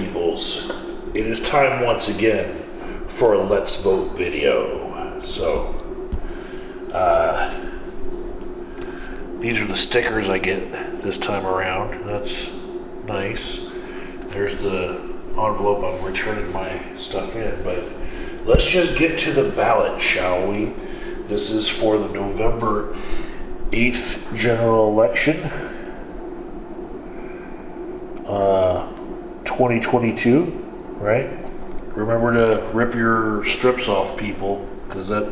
peoples. It is time once again for a Let's Vote video. So, these are the stickers I get this time around. That's nice. There's the envelope I'm returning my stuff in, but let's just get to the ballot, shall we? This is for the November 8th general election. 2022, right? Remember to rip your strips off, people, because that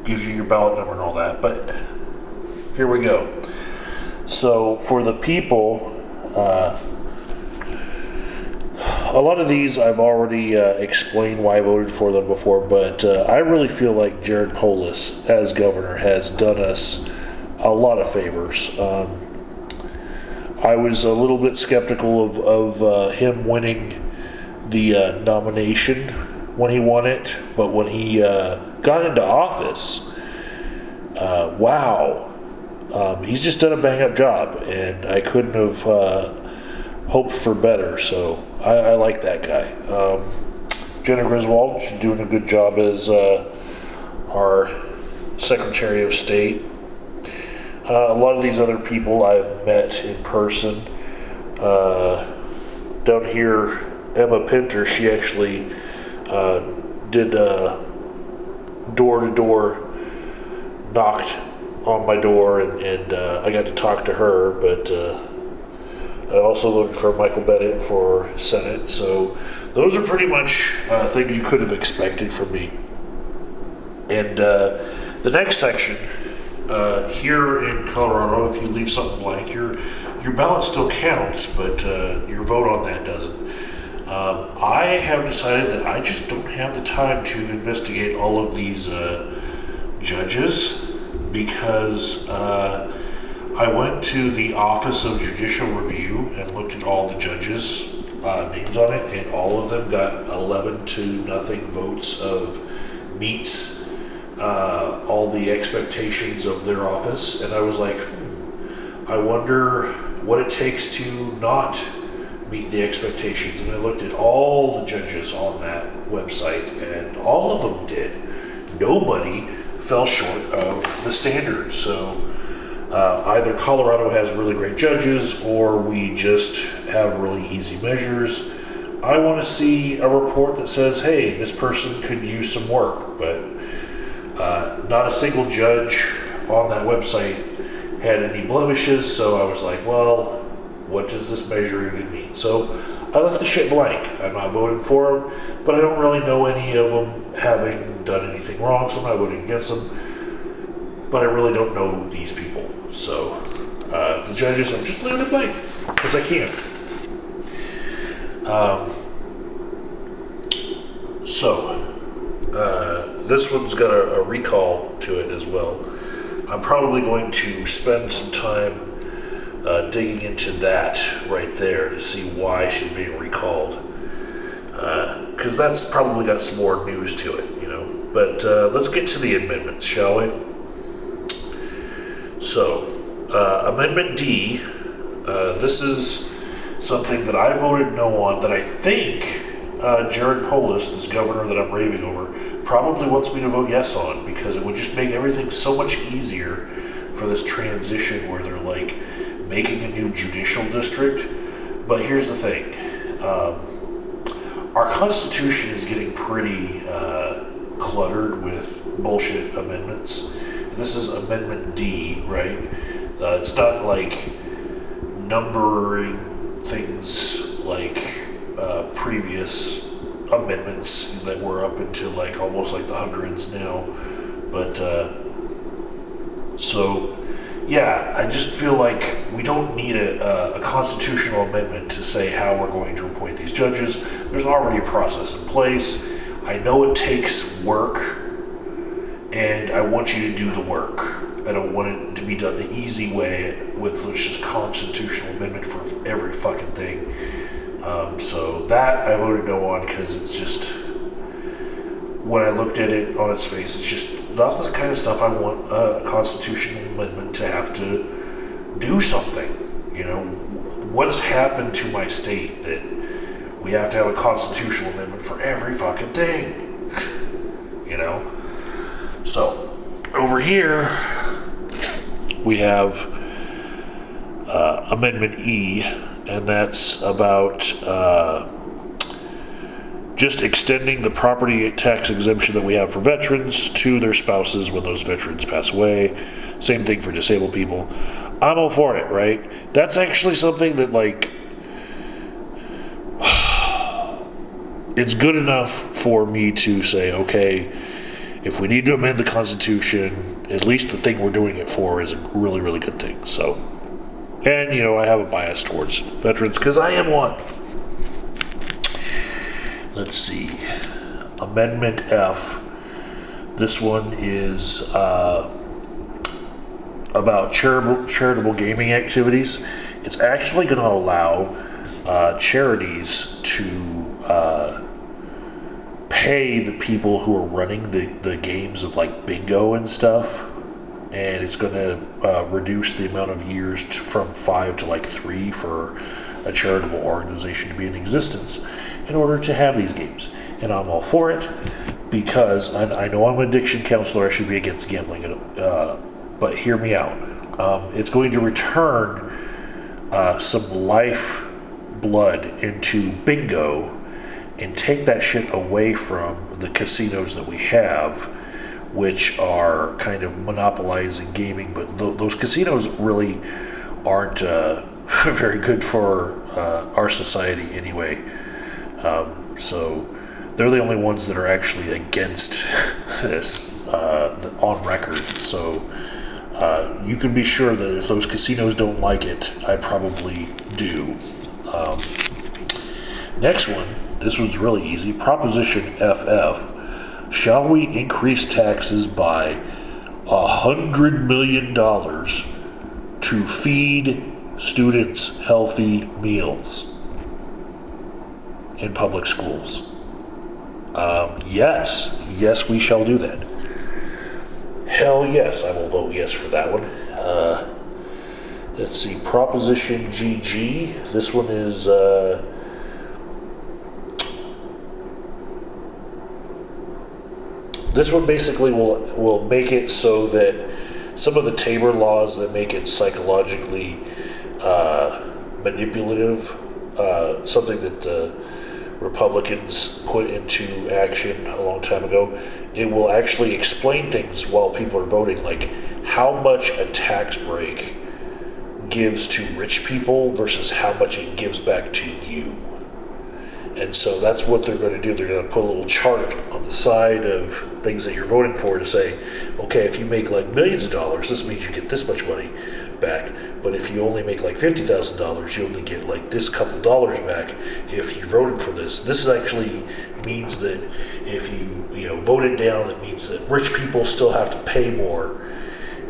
gives you your ballot number and all that. But here we go. So for the people, a lot of these I've already explained why I voted for them before, but I really feel like Jared Polis as governor has done us a lot of favors. I was a little bit skeptical of him winning the nomination when he won it, but when he got into office, wow, he's just done a bang-up job, and I couldn't have hoped for better, so I like that guy. Jenna Griswold, she's doing a good job as our Secretary of State. A lot of these other people I've met in person. Down here, Emma Pinter, she actually did door-to-door, knocked on my door, and I got to talk to her, but I also voted for Michael Bennett for Senate, so those are pretty much things you could have expected from me. And the next section, here in Colorado, if you leave something blank, your ballot still counts, but your vote on that doesn't. I have decided that I just don't have the time to investigate all of these judges, because I went to the Office of Judicial Review and looked at all the judges' names on it, and all of them got 11-0 votes of meets all the expectations of their office, and I was like, I wonder what it takes to not meet the expectations. And I looked at all the judges on that website, and all of them did. Nobody fell short of the standards. So either Colorado has really great judges, or we just have really easy measures. I want to see a report that says, hey, this person could use some work, but not a single judge on that website had any blemishes, so I was like, well, what does this measure even mean? So I left the shit blank. I'm not voting for them, but I don't really know any of them having done anything wrong, so I'm not voting against them. But I really don't know these people. So the judges, I'm just leaving it blank, because I can. This one's got a recall to it as well. I'm probably going to spend some time digging into that right there to see why she's being recalled. Because that's probably got some more news to it, you know. But let's get to the amendments, shall we? So, Amendment D, this is something that I voted no on, that I think Jared Polis, this governor that I'm raving over, probably wants me to vote yes on, because it would just make everything so much easier for this transition where they're like making a new judicial district. But here's the thing. Our Constitution is getting pretty cluttered with bullshit amendments. And this is Amendment D, right? It's not like numbering things like previous amendments that were up into like almost like the hundreds now. But so yeah, I just feel like we don't need a constitutional amendment to say how we're going to appoint these judges. There's already a process in place. I know it takes work, and I want you to do the work. I don't want it to be done the easy way with just constitutional amendment for every fucking thing. So that I voted no on, because it's just, when I looked at it on its face, it's just not the kind of stuff I want a constitutional amendment to have to do something. You know, what's happened to my state that we have to have a constitutional amendment for every fucking thing. You know? So, over here, we have Amendment E, and that's about just extending the property tax exemption that we have for veterans to their spouses when those veterans pass away. Same thing for disabled people. I'm all for it, right? That's actually something that, like, it's good enough for me to say, okay, if we need to amend the Constitution, at least the thing we're doing it for is a really, really good thing. So, and, you know, I have a bias towards veterans because I am one. Let's see. Amendment F. This one is about charitable gaming activities. It's actually going to allow charities to pay the people who are running the games of like bingo and stuff, and it's going to reduce the amount of years from 5 to like 3 for a charitable organization to be in existence in order to have these games. And I'm all for it because I know I'm an addiction counselor. I should be against gambling, but hear me out. It's going to return some life blood into bingo and take that shit away from the casinos that we have, which are kind of monopolizing gaming. But those casinos really aren't very good for our society anyway. So they're the only ones that are actually against this on record. So you can be sure that if those casinos don't like it, I probably do. Next one, this one's really easy. Proposition FF. Shall we increase taxes by $100 million to feed students healthy meals in public schools? Yes, we shall do that. Hell yes, I will vote yes for that one. Let's see, Proposition GG. This one is this one basically will make it so that some of the Tabor laws that make it psychologically manipulative, something that the Republicans put into action a long time ago, it will actually explain things while people are voting, like how much a tax break gives to rich people versus how much it gives back to you. And so that's what they're going to do. They're going to put a little chart on the side of things that you're voting for to say, okay, if you make like millions of dollars, this means you get this much money back. But if you only make like $50,000, you only get like this couple dollars back if you voted for this. This is actually means that if you vote it down, it means that rich people still have to pay more.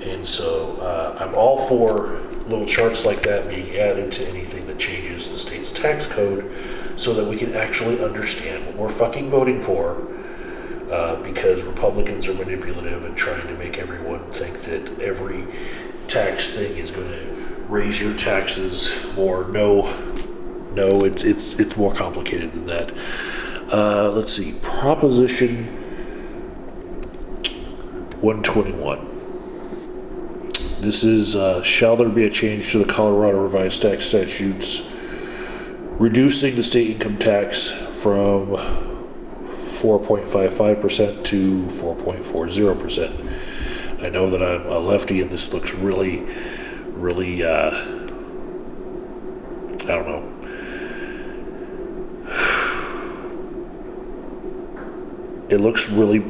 And so I'm all for little charts like that being added to anything that changes the state's tax code so that we can actually understand what we're fucking voting for, because Republicans are manipulative and trying to make everyone think that every tax thing is going to raise your taxes more. No, it's more complicated than that. Let's see, Proposition 121. This is, shall there be a change to the Colorado revised tax statutes reducing the state income tax from 4.55% to 4.40%. I know that I'm a lefty and this looks really, really, I don't know. It looks really,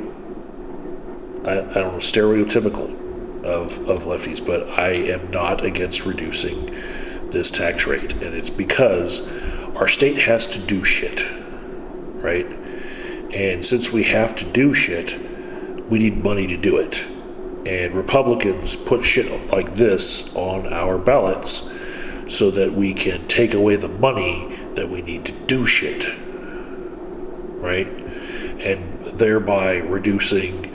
I don't know, stereotypical of lefties, but I am not against reducing this tax rate. And it's because our state has to do shit, right? And since we have to do shit, we need money to do it. And Republicans put shit like this on our ballots so that we can take away the money that we need to do shit, right? And thereby reducing,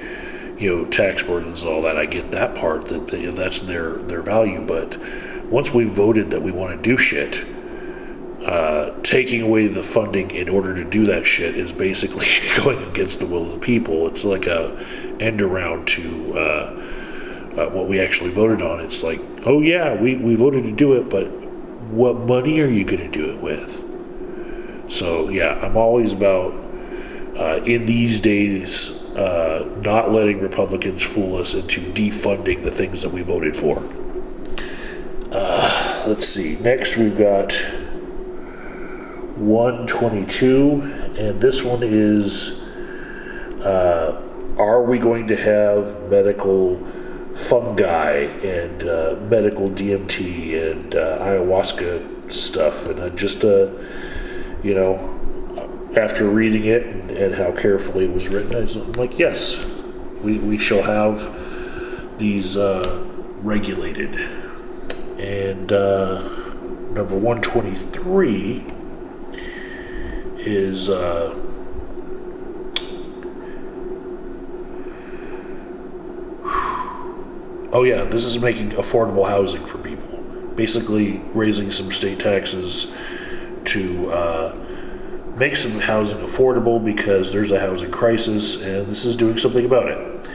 tax burdens and all that. I get that part, that's their value. But once we voted that we want to do shit, taking away the funding in order to do that shit is basically going against the will of the people. It's like a end around to what we actually voted on. It's like, oh yeah, we voted to do it, but what money are you going to do it with? So yeah, I'm always about, in these days, not letting Republicans fool us into defunding the things that we voted for. Let's see. Next, we've got 122, and this one is, are we going to have medical fungi and medical DMT and ayahuasca stuff? And after reading it and how carefully it was written, I'm like, yes, we shall have these regulated. And number 123 is this is making affordable housing for people, basically raising some state taxes to make some housing affordable, because there's a housing crisis, and this is doing something about it.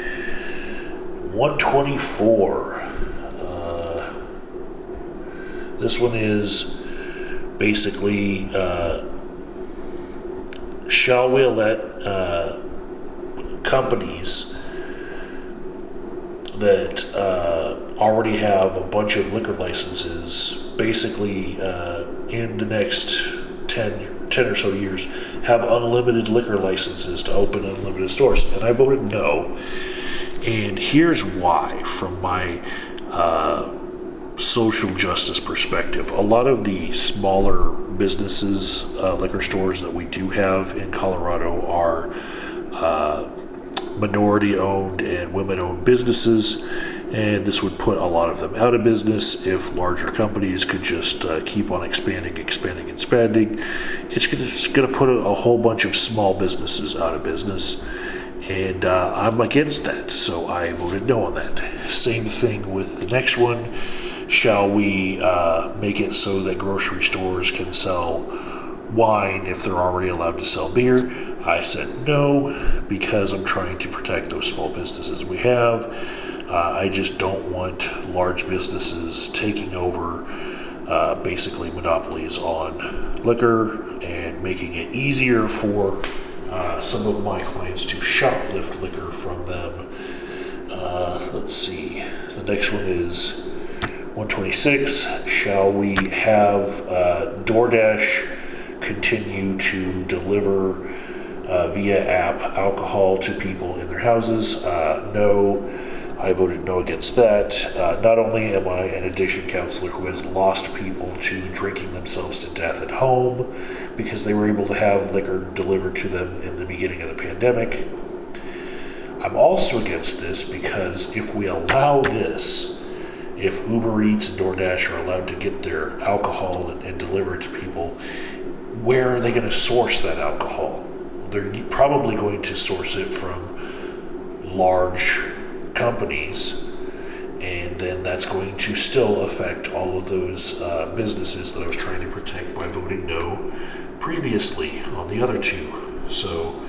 124. This one is basically, shall we let companies that already have a bunch of liquor licenses, basically in the next 10 or so years, have unlimited liquor licenses to open unlimited stores? And I voted no. And here's why, from my social justice perspective. A lot of the smaller businesses, liquor stores that we do have in Colorado are minority owned and women owned businesses, and this would put a lot of them out of business if larger companies could just keep on expanding. It's going to put a whole bunch of small businesses out of business, and I'm against that, so I voted no on that. Same thing with the next one. Shall we make it so that grocery stores can sell wine if they're already allowed to sell beer? I said no, because I'm trying to protect those small businesses we have. I just don't want large businesses taking over basically monopolies on liquor and making it easier for some of my clients to shoplift liquor from them. Let's see. The next one is 126. Shall we have DoorDash continue to deliver via app alcohol to people in their houses? No. I voted no against that. Not only am I an addiction counselor who has lost people to drinking themselves to death at home because they were able to have liquor delivered to them in the beginning of the pandemic, I'm also against this because if we allow this, if Uber Eats and DoorDash are allowed to get their alcohol and deliver it to people, where are they going to source that alcohol? They're probably going to source it from large companies, and then that's going to still affect all of those businesses that I was trying to protect by voting no previously on the other two. So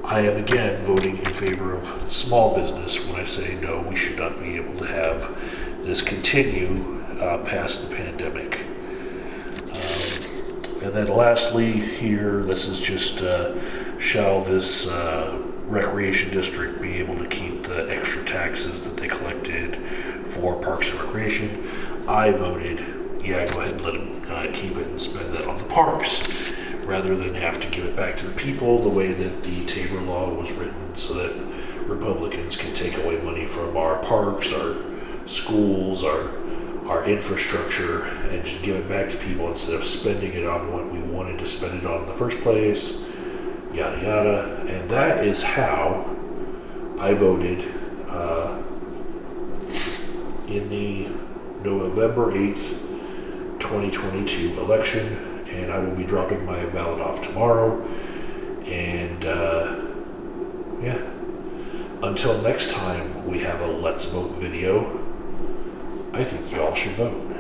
I am again voting in favor of small business when I say no, we should not be able to have this continue past the pandemic. And then lastly here, this is just shall this recreation district be able to keep the extra taxes that they collected for parks and recreation? I voted yeah, go ahead and let them keep it and spend that on the parks, rather than have to give it back to the people the way that the Tabor law was written, so that Republicans can take away money from our parks, our schools, our infrastructure, and just give it back to people instead of spending it on what we wanted to spend it on in the first place, yada yada. And that is how I voted in the November 8th, 2022 election, and I will be dropping my ballot off tomorrow. And yeah, until next time we have a Let's Vote video, I think y'all should vote.